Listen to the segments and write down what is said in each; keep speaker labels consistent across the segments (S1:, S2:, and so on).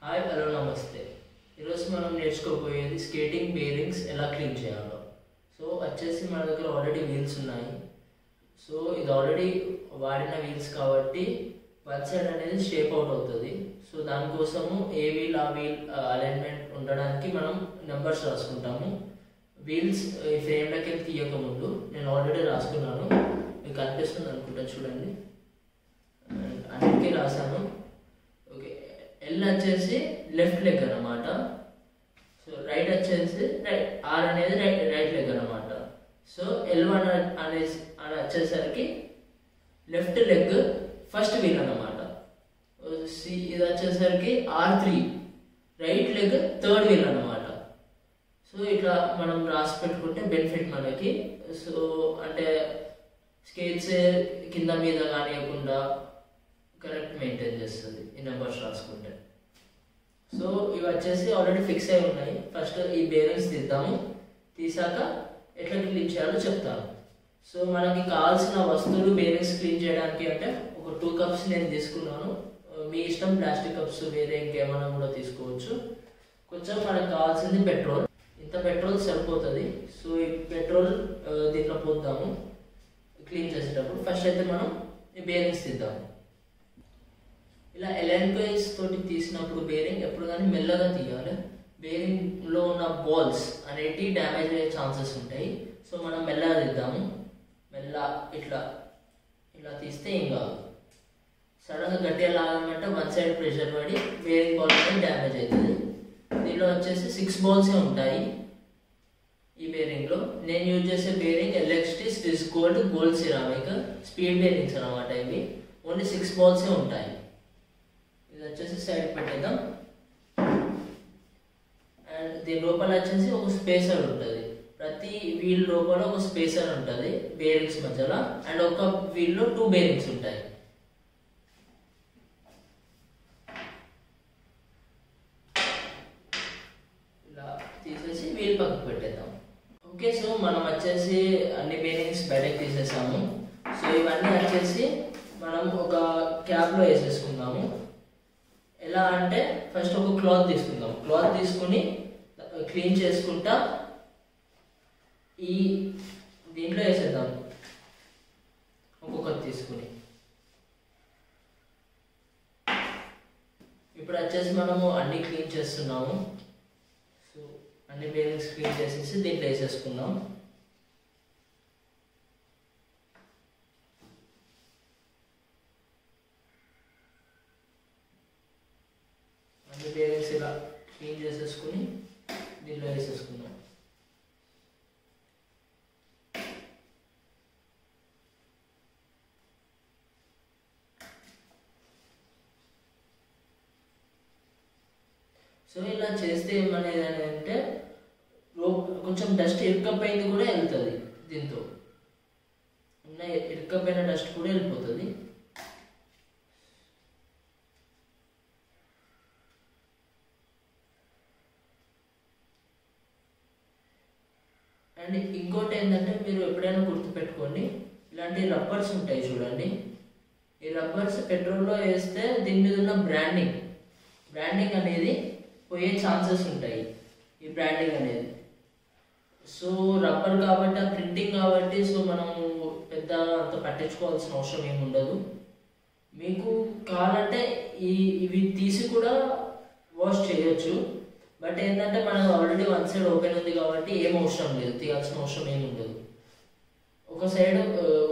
S1: Hi hello నమస్తే. ఈరోజు మనం నేర్చుకోబోయేది స్కేటింగ్ బేరింగ్స్ ఎలా క్లీన్ చేయాలో. సో వచ్చేసి మన దగ్గర ఆల్రెడీ వీల్స్ ఉన్నాయి. సో ఇది ఆల్రెడీ వాడిన వీల్స్ కాబట్టి వన్ సైడ్ అనేది షేప్ అవుట్ అవుతుంది. సో దానికోసము ఏ వీల్ ఆ వీల్ అలైన్మెంట్ ఉండడానికి మనం నెంబర్స్ రాసుకుంటాము. వీల్స్ ఈ ఫ్రేమ్లోకి వెళ్ళి తీయకముందు నేను ఆల్రెడీ రాసుకున్నాను, మీకు కనిపిస్తుంది అనుకుంటా, చూడండి. అన్నిటికీ రాశాను. ఓకే, ఎల్ వచ్చేసి లెఫ్ట్ లెగ్ అనమాట. సో రైట్ వచ్చేసి ఆర్ అనేది రైట్ లెగ్ అనమాట. సో L1 అనేసి అని వచ్చేసరికి లెఫ్ట్ లెగ్ ఫస్ట్ వీల్ అనమాట. సి ఇది వచ్చేసరికి R3 right leg third wheel అనమాట. సో ఇట్లా మనం రాసి పెట్టుకుంటే బెనిఫిట్ మనకి. సో అంటే స్కేట్స్ కింద మీద కానివ్వకుండా కరెక్ట్ మెయింటైన్ చేస్తుంది ఈ నెంబర్స్ రాసుకుంటే. సో ఇవి వచ్చేసి ఆల్రెడీ ఫిక్స్ అయి ఉన్నాయి. ఫస్ట్ ఈ బేరింగ్స్ తీద్దాము, తీసాక ఎట్లా క్లీన్ చేయాలో చెప్తాను. సో మనకి కావాల్సిన వస్తువులు బేరింగ్స్ క్లీన్ చేయడానికి అంటే ఒక 2 కప్స్ నేను తీసుకున్నాను. మీ ఇష్టం, ప్లాస్టిక్ కప్స్ వేరే ఇంకేమైనా కూడా తీసుకోవచ్చు. కొంచెం మనకు కావాల్సింది పెట్రోల్. ఇంత పెట్రోల్ సరిపోతుంది. సో ఈ పెట్రోల్ దీంట్లో పోద్దాము క్లీన్ చేసేటప్పుడు. ఫస్ట్ అయితే మనం ఈ బేరింగ్స్ తీద్దాము. ఇలా ఎలైన్ పేజ్ తోటి తీసినప్పుడు బేరింగ్ ఎప్పుడు కానీ మెల్లగా తీయాలి. బేరింగ్లో ఉన్న బాల్స్ అనేవి డ్యామేజ్ అయ్యే ఛాన్సెస్ ఉంటాయి. సో మనం మెల్లగా తీద్దాము. ఇట్లా తీస్తే ఏం కాదు. సడన్గా గట్టిగా లాగామంటే వన్ సైడ్ ప్రెషర్ పడి బేరింగ్ బాల్ అనేది డ్యామేజ్ అవుతుంది. దీనిలో వచ్చేసి 6 బాల్సే ఉంటాయి ఈ బేరింగ్లో. నేను యూజ్ చేసే bearing LXT Swiss gold ceramic speed bearings అనమాట. ఇవి ఓన్లీ 6 బాల్సే ఉంటాయి. ఇది వచ్చేసి సైడ్ పెట్టేద్దాం. అండ్ దీని లోపల వచ్చేసి ఒక స్పేసర్ ఉంటుంది. ప్రతి వీల్ లోపల ఒక స్పేసర్ ఉంటుంది బేరింగ్స్ మధ్యలో. అండ్ ఒక వీల్లో 2 బేరింగ్స్ ఉంటాయి. ఇలా తీసేసి వీల్ పక్కకు పెట్టేద్దాం. ఓకే, సో మనం వచ్చేసి అన్ని బేరింగ్స్ బయటకు తీసేసాము. సో ఇవన్నీ వచ్చేసి మనం ఒక క్యాప్లో వేసేసుకుందాము. ఎలా అంటే ఫస్ట్ ఒక క్లాత్ తీసుకుందాం. క్లాత్ తీసుకుని క్లీన్ చేసుకుంటా ఈ దీంట్లో వేసేద్దాం. ఒక్కొక్కటి తీసుకుని ఇప్పుడు వచ్చేసి మనము అన్ని క్లీన్ చేస్తున్నాము. సో అన్ని బేరింగ్స్ క్లీన్ చేసేసి దీంట్లో వేసేసుకుందాం. అన్ని బేరింగ్స్ ఇలా క్లీన్ చేసేసుకుని దీంట్లో వేసేసుకుందాం. సో ఇలా చేస్తే ఏమనేది అంటే కొంచెం డస్ట్ ఇరుక్కపోయింది కూడా వెళ్తుంది. దీంతో ఉన్న ఇరుక్కపోయిన డస్ట్ కూడా వెళ్ళిపోతుంది. అండ్ ఇంకోటి ఏంటంటే మీరు ఎప్పుడైనా గుర్తుపెట్టుకోండి, ఇలాంటి రబ్బర్స్ ఉంటాయి చూడండి. ఈ రబ్బర్స్ పెట్రోల్లో వేస్తే దీని మీద ఉన్న బ్రాండింగ్ అనేది పోయే ఛాన్సెస్ ఉంటాయి. ఈ బ్రాండింగ్ అనేది సో రబ్బర్ కాబట్టి, ఆ ప్రింటింగ్ కాబట్టి, సో మనం పెద్ద అంత పట్టించుకోవాల్సిన అవసరం ఏమి ఉండదు. మీకు కావాలంటే ఇవి తీసి కూడా వాష్ చేయొచ్చు. బట్ ఏంటంటే మనకు ఆల్రెడీ వన్ సైడ్ ఓపెన్ ఉంది కాబట్టి ఏం అవసరం లేదు, తీయాల్సిన అవసరం ఏమి ఉండదు. ఒక సైడ్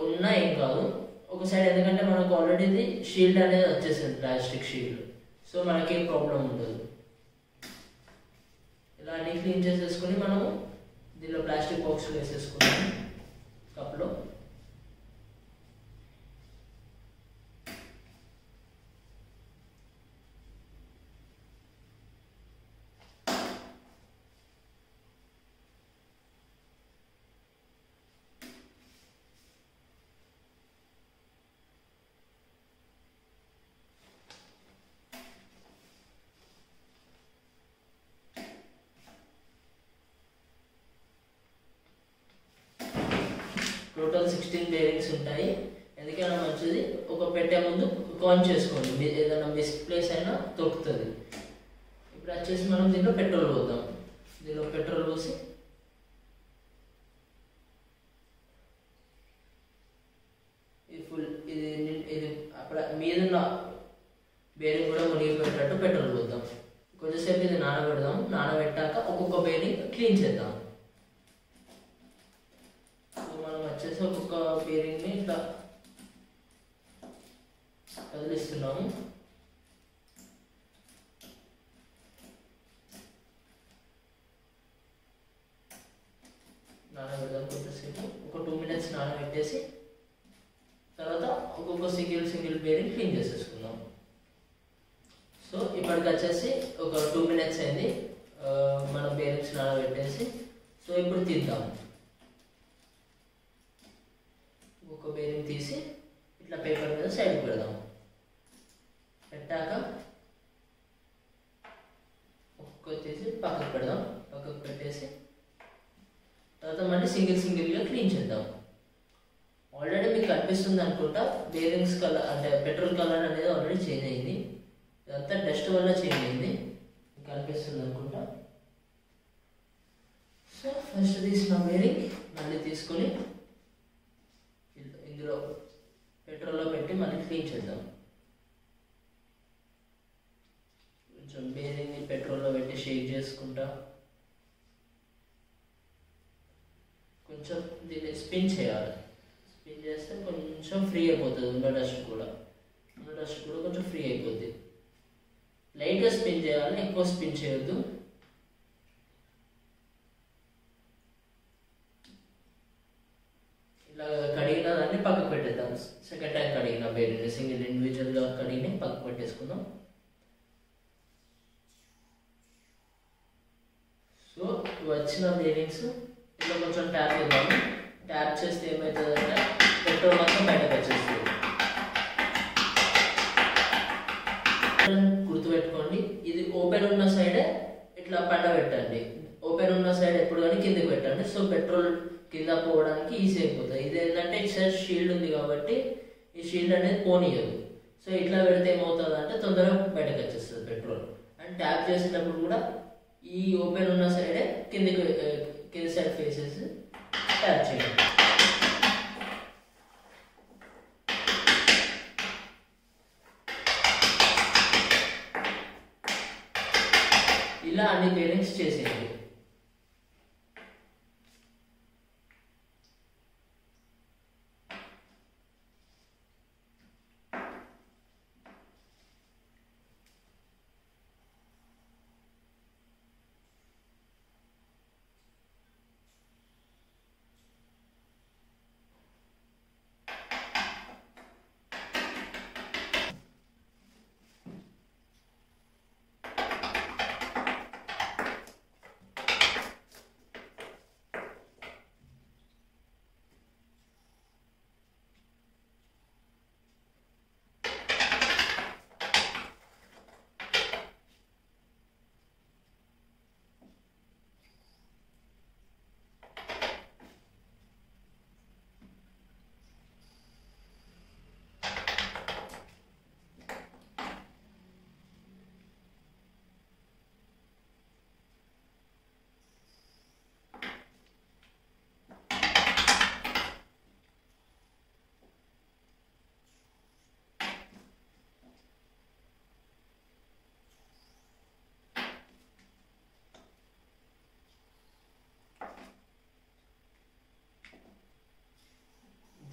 S1: ఉన్నా ఏం కాదు, ఒక సైడ్ ఎందుకంటే మనకు ఆల్రెడీ షీల్డ్ అనేది వచ్చేసింది, ప్లాస్టిక్ షీల్డ్. సో మనకేం ప్రాబ్లం ఉండదు. ఇలా అన్ని క్లీన్ చేసేసుకుని మనము దీనిలో ప్లాస్టిక్ బాక్స్లో వేసేసుకున్నాము కప్లో. టోటల్ 16 బేరింగ్స్ ఉంటాయి. ఎందుకైనా మంచిది ఒక పెట్టే ముందు కాన్ చేసుకోండి, ఏదైనా మిస్ప్లేస్ అయినా దొరుకుతుంది. వచ్చేసి మనం దీంట్లో పెట్రోల్ పోద్దాం. దీనిలో పెట్రోల్ పోసి ఇది అప్పుడు మీదున్న బేరింగ్ కూడా మునిగిపోయేటట్టు పెట్రోల్ పోద్దాం. కొంచెంసేపు ఇది నానబెడదాం. నానబెట్టాక ఒక్కొక్క బేరింగ్ క్లీన్ చేద్దాం. సో మనం వచ్చేసి ఒక్కొక్క బేరింగ్ని ఇట్లా కదిలిస్తున్నాము. నానబెడదాం కొంచెంసేపు, ఒక 2 minutes నానబెట్టేసి తర్వాత ఒక్కొక్క సింగిల్ బేరింగ్ క్లీన్ చేసేసుకుందాం. సో ఇప్పటికి వచ్చేసి ఒక 2 minutes అయింది మనం బేరింగ్స్ నానబెట్టేసి. సో ఇప్పుడు తీద్దాం. ఒక బేరింగ్ తీసి ఇట్లా పేపర్ మీద సైడ్కి పెడదాం. పెట్టాక ఒక్కొక్క తీసి పక్కకు పెడదాం. పక్కకు పెట్టేసి తర్వాత మళ్ళీ సింగిల్గా క్లీన్ చేద్దాం. ఆల్రెడీ మీకు కనిపిస్తుంది అనుకుంటా, బేరింగ్స్ కలర్ అంటే పెట్రోల్ కలర్ అనేది ఆల్రెడీ చేంజ్ అయింది. ఇదంతా డస్ట్ వల్ల చేంజ్ అయింది, కనిపిస్తుంది అనుకుంటా. సో ఫస్ట్ తీసిన బేరింగ్ మళ్ళీ తీసుకొని ఇందులో పెట్రోల్లో పెట్టి మళ్ళీ క్లీన్ చేద్దాం. కొంచెం బేరింగ్ని పెట్రోల్లో పెట్టి షేక్ చేసుకుంటా కొంచెం దీన్ని స్పిన్ చేయాలి. స్పిన్ చేస్తే కొంచెం ఫ్రీ అయిపోతుంది. ఉన్న డస్ట్ కూడా కొంచెం ఫ్రీ అయిపోద్ది. లైట్గా స్పిన్ చేయాలి, ఎక్కువ స్పిన్ చేయొద్దు. ఇలా కడిగిన దాన్ని పక్కకు పెట్టేద్దాం. సెకండ్ టైం కడిగిన బేరింగ్ సింగిల్ ఇండివిజువల్గా కడిగి పక్కకు పెట్టేసుకుందాం. సో వచ్చిన బేరింగ్స్ ఇలా కొంచెం ట్యాప్ చేద్దాము. ట్యాప్ చేస్తే ఏమవుతుందంటే పెట్రోల్ మొత్తం బయటకు వచ్చేస్తుంది. గుర్తుపెట్టుకోండి, ఇది ఓపెన్ ఉన్న సైడే ఇట్లా పెట్టండి. ఓపెన్ ఉన్న సైడ్ ఎప్పుడు కానీ కిందకి పెట్టండి. సో పెట్రోల్ కింద పోవడానికి ఈజీ అయిపోతుంది. ఇది ఏంటంటే ఇటు సైడ్ షీల్డ్ ఉంది కాబట్టి ఈ షీల్డ్ అనేది పోనీయదు. సో ఇట్లా పెడితే ఏమవుతుంది అంటే తొందరగా బయటకు వచ్చేస్తుంది పెట్రోల్. అండ్ ట్యాప్ చేసేటప్పుడు కూడా ఈ ఓపెన్ ఉన్న సైడే కింద సైడ్ ఫేసెస్ ట్యాప్ చేయండి. ఇలా అన్ని బేరింగ్స్ చేసేయండి.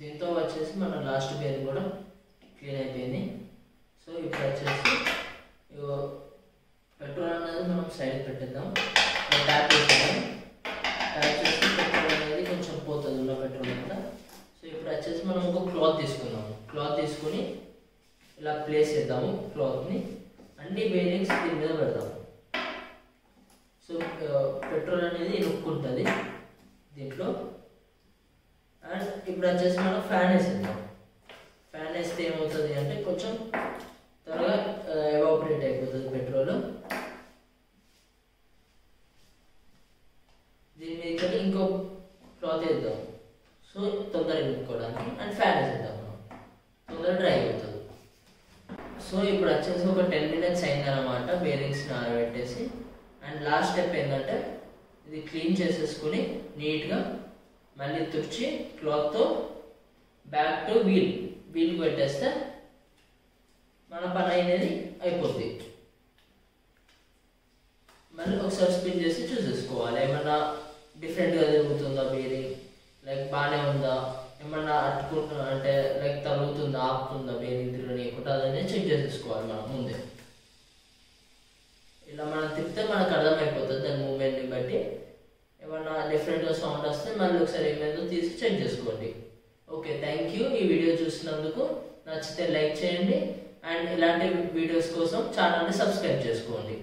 S1: దీంతో వచ్చేసి మన లాస్ట్ బేరింగ్ కూడా క్లీన్ అయిపోయింది. సో ఇప్పుడు వచ్చేసి పెట్రోల్ అనేది మనం సైడ్ పెట్టేద్దాం. ట్యాప్ చేసేద్దాం. ట్యాప్ చేసి పెట్రోల్ అనేది కొంచెం పోతుంది ఉన్న పెట్రోల్ అంతా. సో ఇప్పుడు వచ్చేసి మనం ఒక క్లాత్ తీసుకున్నాము. క్లాత్ తీసుకొని ఇలా ప్లేస్ చేద్దాము. క్లాత్ని అన్ని బేరింగ్స్ దీని మీద పెడదాము. సో పెట్రోల్ అనేది ఇరుక్కుంటుంది దీంట్లో. అండ్ ఇప్పుడు వచ్చేసి మనం ఫ్యాన్ వేసేద్దాం. ఫ్యాన్ వేస్తే ఏమవుతుంది అంటే కొంచెం త్వరగా ఎవాపరేట్ అయిపోతుంది పెట్రోల్. దీని మీద ఇంకో క్లాత్ వేద్దాం. సో తొందరగా నింపుకోవడానికి. అండ్ ఫ్యాన్ వేసేద్దాం, మనం తొందరగా డ్రై అవుతుంది. సో ఇప్పుడు వచ్చేసి ఒక 10 minutes అయిందన్నమాట బేరింగ్స్ని ఆరబెట్టేసి. అండ్ లాస్ట్ స్టెప్ ఏంటంటే ఇది క్లీన్ చేసేసుకుని నీట్గా మళ్ళీ తుడిచి క్లాత్తో బ్యాక్ టు వీల్కి పెట్టేస్తే మన పని అనేది అయిపోద్ది. మళ్ళీ ఒకసారి స్పిన్ చేసి చూసేసుకోవాలి ఏమన్నా డిఫరెంట్గా జరుగుతుందా బేరింగ్, లైక్ బాగానే ఉందా, ఏమన్నా అట్టుకుంటున్నా అంటే లైక్ తరుగుతుందా ఆపుతుందా బేరింగ్ తిరగనీయకుండా అదనే చెక్ చేసేసుకోవాలి మనం ముందే. ఇలా మనం తిప్పితే మనకు అర్థమైపోతుంది దాని మూమెంట్ని బట్టి. ఏమన్నా డిఫరెంట్గా సౌండ్ వస్తే మళ్ళీ ఒకసారి ఏమైందో తీసి చెక్ చేసుకోండి. Okay, thank you. ఈ వీడియో చూసినందుకు. నచ్చితే లైక్ చేయండి అండ్ ఇలాంటి వీడియోస్ కోసం ఛానల్ని సబ్స్క్రైబ్ చేసుకోండి.